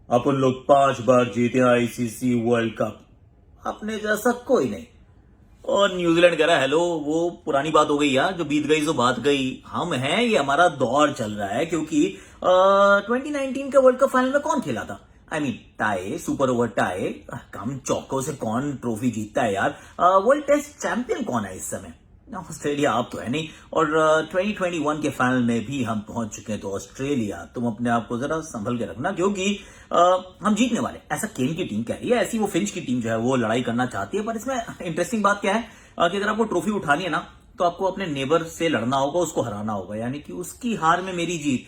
अपन लोग 5 बार जीते ICC world cup, अपने जैसा कोई नहीं। और न्यूजीलैंड कह रहा है हेलो, वो पुरानी बात हो गई यार, जो बीत गई सो बात गई। हम हैं, ये हमारा दौर चल रहा है, क्योंकि 2019 का वर्ल्ड कप फाइनल में कौन खेला था? I mean tie, super over tie, कम चौकों से कौन ट्रॉफी जीतता है यार? वर्ल्ड टेस्ट चैंपियन कौन है इस समय? ऑस्ट्रेलिया आप तो है नहीं। और 2021 के फाइनल में भी हम पहुंच चुके हैं, तो ऑस्ट्रेलिया तुम अपने आप को जरा संभल के रखना, क्योंकि हम जीतने वाले। ऐसा केन की टीम कह रही है, ऐसी वो फिंच की टीम जो है वो लड़ाई करना चाहती है। पर इसमें इंटरेस्टिंग बात क्या है कि अगर आपको ट्रॉफी उठानी है ना, तो आपको अपने नेबर से लड़ना होगा, उसको हराना होगा, यानी कि उसकी हार में मेरी जीत।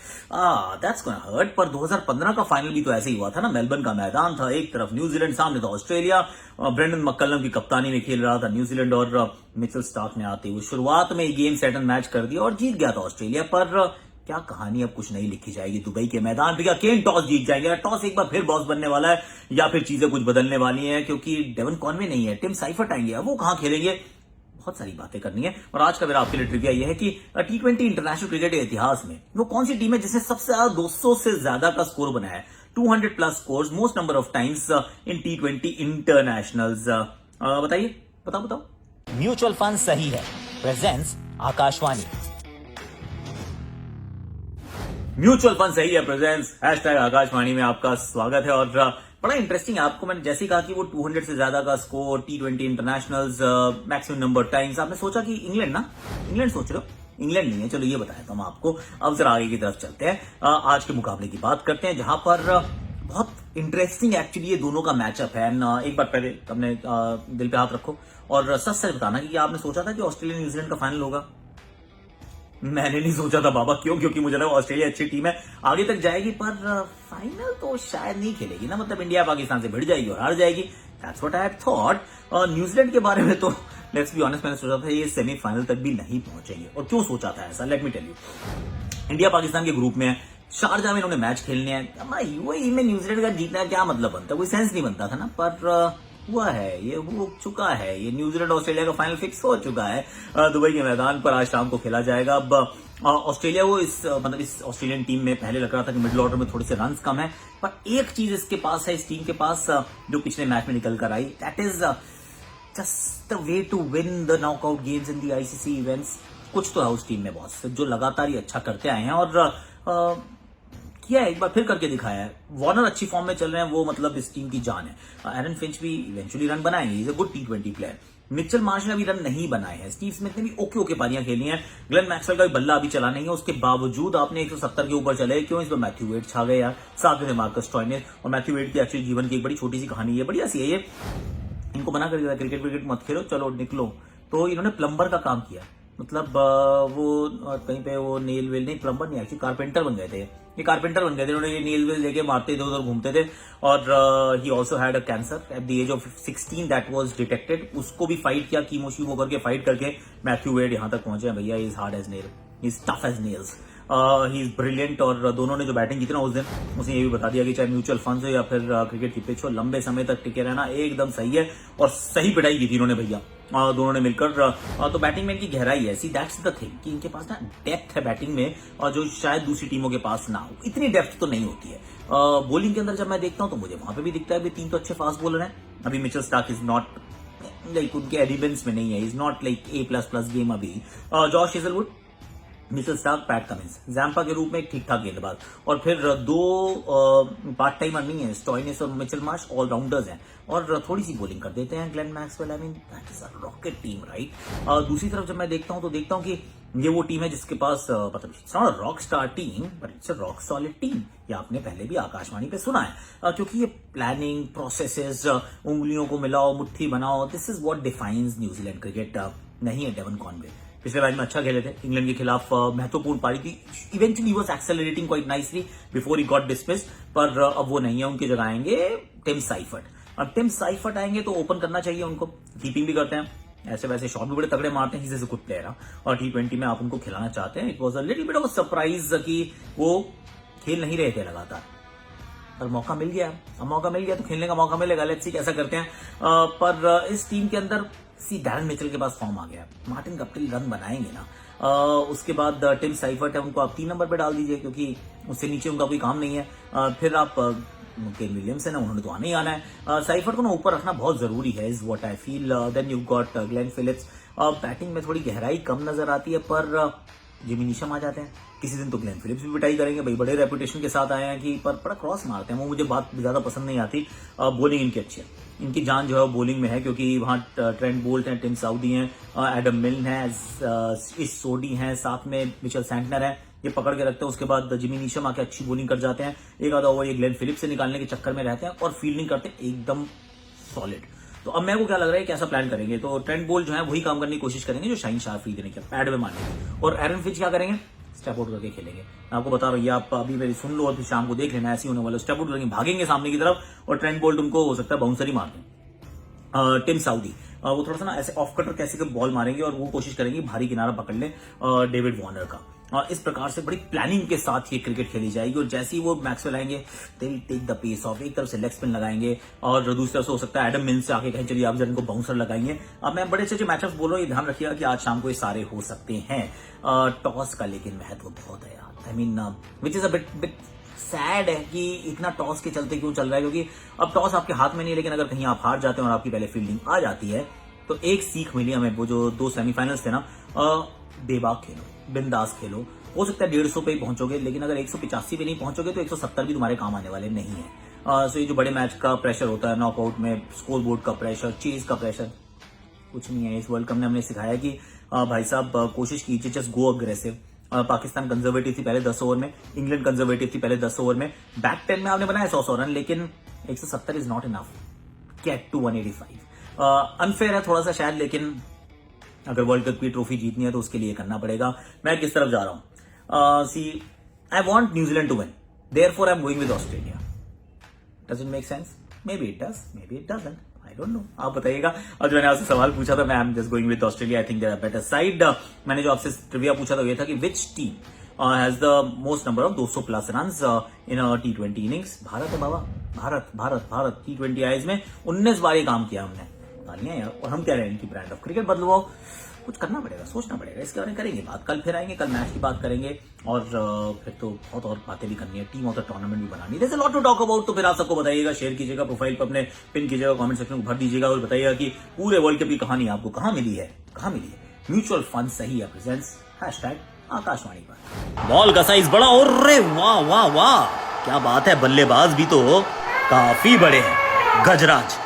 That's gonna hurt. पर 2015 का फाइनल भी तो ऐसे ही हुआ था ना, मेलबर्न का मैदान था, एक तरफ न्यूजीलैंड, सामने था ऑस्ट्रेलिया। ब्रेंडन मक्कलम की कप्तानी में खेल रहा था न्यूजीलैंड, और मिचेल स्टार्क ने आते हुए शुरुआत में गेम सेट एंड मैच कर दिया और जीत गया था ऑस्ट्रेलिया। पर क्या कहानी अब कुछ नहीं लिखी जाएगी दुबई के मैदान पे? क्या केन टॉस जीत जाएंगे? टॉस एक बार फिर बॉस बनने वाला है, या फिर चीजें कुछ बदलने वाली हैं? क्योंकि डेवन कॉनवे नहीं है, टिम साइफर्ट आएंगे, वो कहां खेलेंगे? बहुत सारी बातें करनी है। और आज का मेरा आपके लिए ट्रिविया यह है कि T20 इंटरनेशनल क्रिकेट के इतिहास में वो कौन सी टीम है जिसने सबसे ज्यादा 200 से ज्यादा का स्कोर बनाया है? 200 plus scores, most number of times in T20 internationals. बताइए, बताओ बताओ। म्यूचुअल फंड सही है, प्रेजेंस आकाशवाणी। म्यूचुअल फंड सही है प्रेजेंस हैशटैग आकाशवाणी में आपका स्वागत है। और बड़ा इंटरेस्टिंग है, आपको मैंने जैसे ही कहा कि वो 200 से ज्यादा का score, T20 internationals, maximum number times, आपने सोचा कि इंग्लैंड ना, इंग्लैंड सोच रहे हो? इंग्लैंड नहीं है, चलो ये बताया था हम आपको। अब जरा आगे की तरफ चलते हैं, आज के मुकाबले की बात करते हैं, जहां पर बहुत इंटरेस्टिंग एक्चुअली ये दोनों का मैचअप है। एक बार पहले अपने दिल पे हाथ रखो और सच सच बताना कि आपने सोचा था कि ऑस्ट्रेलिया न्यूजीलैंड का फाइनल होगा? मैंने नहीं सोचा था बाबा। क्यों? क्योंकि मुझे लगा ऑस्ट्रेलिया अच्छी टीम है, आगे तक जाएगी, पर फाइनल तो शायद नहीं खेलेगी ना, मतलब इंडिया पाकिस्तान से भिड़ जाएगी और हार जाएगी। That's what I have thought. New Zealand के बारे में तो लेट्स बी ऑनेस्ट, मैंने सोचा था ये सेमीफाइनल तक भी नहीं पहुंचेंगे। और क्यों सोचा था ऐसा, let me tell you. India Pakistan के ग्रुप में है, शारजाह में इन्होंने मैच खेलने हैं, यूएई में न्यूजीलैंड का जीतना क्या मतलब बनता, कोई सेंस नहीं बनता था ना। पर हुआ है, ये हो चुका है, ये न्यूजीलैंड ऑस्ट्रेलिया का फाइनल फिक्स हो चुका है। दुबई के मैदान पर आज शाम को खेला जाएगा। अब ऑस्ट्रेलिया को इस ऑस्ट्रेलियन टीम में पहले लग रहा था कि मिडिल ऑर्डर में थोड़े से रन्स कम है, पर एक चीज इसके पास है, इस टीम के पास, जो पिछले मैच में निकल कर आई, that is just the way to win the knockout games in the ICC events. कुछ तो है उस टीम में बॉस, जो लगातार ही अच्छा करते आए हैं, और किया एक बार फिर करके दिखाया है। वार्नर अच्छी फॉर्म में चल रहे हैं, वो मतलब इस टीम की जान है। एरन फिंच भी इवेंचुअली रन बनाएंगे, is a good T20 player. Mitchell Marsh ने अभी रन नहीं बनाए हैं, स्टीव स्मिथ ने भी ओके पारियां खेली हैं, ग्लेन मैक्सवेल का भी बल्ला अभी चला नहीं है, उसके बावजूद आपने 170 के ऊपर चले। क्यों? इस पर मैथ्यू वेड छा गए यार, साथ में मार्कस स्टॉयनिस। और मैथ्यू वेड की एक्चुअली जीवन की एक बड़ी छोटी सी कहानी है, बढ़िया सी है ये। इनको मना कर दिया क्रिकेट विकेट मत खेलो, चलो निकलो, तो इन्होंने प्लम्बर का काम किया। मतलब वो कहीं पे वो नेल वेल नहीं, प्लम्बर नहीं, एक्चुअली कारपेंटर बन गए थे। ये कारपेंटर बन गए थे, उन्होंने ये नेल वेल लेके मारते इधर उधर घूमते थे। और he also had a cancer at the age of 16 that was detected. उसको भी फाइट किया, कीमो शीमो करके फाइट करके मैथ्यू वेड यहाँ तक पहुंचे हैं भैया। Is hard as nail, is tough as nails, he is brilliant. और दोनों ने जो बैटिंग की थी ना उस दिन, उसने ये भी बता दिया कि चाहे म्यूचुअल फंड हो या फिर क्रिकेट की पिच हो, लंबे समय तक टिके रहना एकदम सही है। और सही पिटाई की थी इन्होंने भैया, दोनों ने मिलकर। तो बैटिंग में इनकी गहराई है, सी दैट्स द थिंग कि इनके पास ना डेप्थ है बैटिंग में, और जो शायद दूसरी टीमों के पास ना हो। इतनी डेप्थ तो नहीं होती है। बॉलिंग के अंदर जब मैं देखता हूं तो मुझे वहां पे भी दिखता है, 3 तो अच्छे फास्ट बॉलर हैं। अभी Mitchell Starc is not like उनके एडिबेंस में नहीं है, is not like A++ game अभी। Josh Hazlewood, Mitchell Starc, Pat Cummins, Zampa के रूप में एक ठीक ठाक गेंदबाज। और फिर 2 पार्ट टाइमर नहीं है, स्टॉयनिस और मिचेल मार्श ऑलराउंडर्स हैं, और थोड़ी सी बॉलिंग कर देते हैं Glenn Maxwell. I mean that is a rocket team, right. दूसरी तरफ जब मैं देखता हूं तो देखता हूं कि ये वो टीम है जिसके पास मतलब it's not a rock star team, but it's a rock solid team. ये आपने पहले भी आकाशवाणी पे सुना है, क्योंकि ये प्लानिंग प्रोसेसेस, उंगलियों को मिलाओ, मुट्ठी बनाओ, this is what defines New Zealand cricket. नहीं है डेवन कॉनवे, पिछले मैच में अच्छा खेले थे, इंग्लैंड के खिलाफ महत्वपूर्ण पारी थी। Eventually was accelerating quite nicely before he got dismissed. पर अब वो नहीं है, उनकी जगह आएंगे टिम साइफर्ट। अब टिम साइफर्ट आएंगे तो ओपन करना चाहिए उनको, कीपिंग भी करते हैं, ऐसे वैसे शॉट भी बड़े तगड़े मारते हैं, he is a good player. और T20 में आप उनको खिलाना चाहते हैं। It was a little bit of a surprise कि वो खेल नहीं रहे थे लगातार, पर मौका मिल गया। अब मौका मिल गया तो खेलने का मौका मिलेगा, लेट्स सी कैसा करते हैं। पर इस टीम के अंदर डैरन मिचेल के पास फॉर्म आ गया, मार्टिन गप्टिल रन बनाएंगे ना। उसके बाद टिम साइफर्ट है, उनको आप 3 नंबर पे डाल दीजिए, क्योंकि उससे नीचे उनका कोई काम नहीं है। फिर आप केन विलियमसन है, उन्होंने तो आने ही आना है। साइफर्ट को ना ऊपर रखना बहुत जरूरी है, is what I feel. Then you got Glenn Phillips. Batting में थोड़ी गहराई कम नजर आती है, पर जिमी नीशम आ जाते हैं। किसी दिन तो ग्लेन फिलिप्स भी पिटाई करेंगे भाई, बड़े रेपुटेशन के साथ आए हैं कि पर बड़ा क्रॉस मारते हैं, वो मुझे बात ज्यादा पसंद नहीं आती। बॉलिंग इनकी अच्छी है, इनकी जान जो है वो बॉलिंग में है, क्योंकि वहां ट्रेंट बोल्ट हैं, टिम साउदी हैं, एडम मिल्न है, इस सोडी हैं, साथ में मिचेल सैंटनर है, ये पकड़ के रखते हैं। उसके बाद जिमी नीशम आके अच्छी बॉलिंग कर जाते हैं, एक आधा ओवर ये ग्लेन फिलिप्स से निकालने के चक्कर में रहते हैं और फील्डिंग करते हैं एकदम सॉलिड। तो अब मेरे को क्या लग रहा है कैसा प्लान करेंगे, तो ट्रेंट बोल्ट जो है वही काम करने की कोशिश करेंगे जो शाइन शार्प देने के पैड में मारने, और एरन फिंच क्या करेंगे, स्टेप आउट करके खेलेंगे। मैं आपको बता रहा हूँ, ये आप अभी मेरी सुन लो और फिर शाम को देख लेना, ऐसे ही होने वाला। स्टेप आउट करेंगे, भागेंगे सामने की तरफ और ट्रेंट बोल्ट उनको हो सकता है बाउंसर ही मार दें। टिम साउदी वो थोड़ा सा ना ऐसे ऑफ कटर कैसे बॉल मारेंगे और वो कोशिश करेंगे भारी किनारा पकड़ ले डेविड वार्नर का। इस प्रकार से बड़ी प्लानिंग के साथ ये क्रिकेट खेली जाएगी, और जैसे ही वो मैक्सवेल आएंगे they will take the pace off. एक तरफ से लेग स्पिन लगाएंगे और दूसरी तरफ से हो सकता है एडम मिल्स से आके कहीं चलिए आप जन को बाउंसर लगाएंगे। अब मैं बड़े अच्छे मैचअप्स बोल रहा हूँ, ये ध्यान रखिएगा कि आज शाम को ये सारे हो सकते हैं। टॉस का लेकिन महत्व बहुत है यार, I mean which is a bit sad है कि इतना टॉस के चलते क्यों चल रहा है, क्योंकि अब टॉस आपके हाथ में नहीं है, लेकिन अगर कहीं आप हार जाते हैं और आपकी पहले फील्डिंग आ जाती है तो एक सीख मिली हमें, वो जो 2 सेमीफाइनल्स थे ना, बेबाक खेलो, बिंदास खेलो। हो सकता है 150 पे ही पहुंचोगे, लेकिन अगर 185 पे नहीं पहुंचोगे तो 170 भी तुम्हारे काम आने वाले नहीं है। सो ये जो बड़े मैच का प्रेशर होता है, नॉकआउट में स्कोर बोर्ड का प्रेशर, चेज का प्रेशर, कुछ नहीं है। इस वर्ल्ड कप ने हमने सिखाया कि भाई साहब कोशिश कीजिए, just go aggressive. Pakistan conservative थी पहले 10 ओवर में, इंग्लैंड कंजर्वेटिव थी पहले 10 ओवर में, बैक 10 में आपने बनाया 100 रन, लेकिन 170 is not enough, get to 185। Unfair है थोड़ा सा शायद, लेकिन अगर वर्ल्ड कप की ट्रॉफी जीतनी है तो उसके लिए करना पड़ेगा। मैं किस तरफ जा रहा हूं, see I want New Zealand to win, therefore I am going with Australia. Does it make sense? Maybe it does, maybe it doesn't, I don't know, आप बताइएगा। और जो मैंने आपसे सवाल पूछा था, मैं I am just going with Australia, I think they are better side. मैंने जो आपसे ट्रिविया पूछा था वो ये था कि which team has the most number of 200 plus runs in T20 innings. Bharat है बाबा, भारत भारत भारत। T20 आईज में 19 बार ये काम किया हमने, तालियां यार। और हम कह रहे हैं इनकी ब्रांड ऑफ क्रिकेट बदलवाओ, कुछ करना पड़ेगा, सोचना पड़ेगा, इसके बारे में करेंगे बात। कल फिर आएंगे, कल मैच की बात करेंगे, और फिर तो बहुत और बातें भी करनी है, टीम ऑफ द टूर्नामेंट भी बनानी है, there is a lot to talk about. तो फिर आप सबको बताइएगा, शेयर कीजिएगा, प्रोफाइल पर अपने पिन कीजिएगा, कमेंट सेक्शन में भर दीजिएगा और बताइएगा कि पूरे वर्ल्ड कप की कहानी आपको कहां मिली है, कहां मिली है। म्यूचुअल फंड सही है प्रेजेंट्स #आकाशवाणी पर। बॉल का साइज बड़ा, और रे वाह वाह वाह, क्या बात है, बल्लेबाज भी तो काफी बड़े हैं। गजराज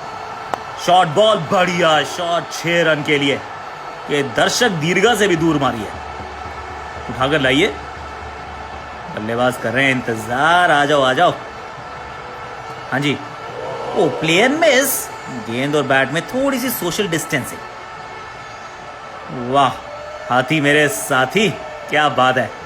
शॉर्ट बॉल, बढ़िया शॉट, 6 रन के लिए। ये दर्शक दीर्घा से भी दूर मारी है, उठाकर लाइए, बल्लेबाज कर रहे हैं इंतजार, आ जाओ आ जाओ। हाँ जी, ओ प्लेयर मिस, गेंद और बैट में थोड़ी सी सोशल डिस्टेंसिंग। वाह हाथी मेरे साथी, क्या बात है।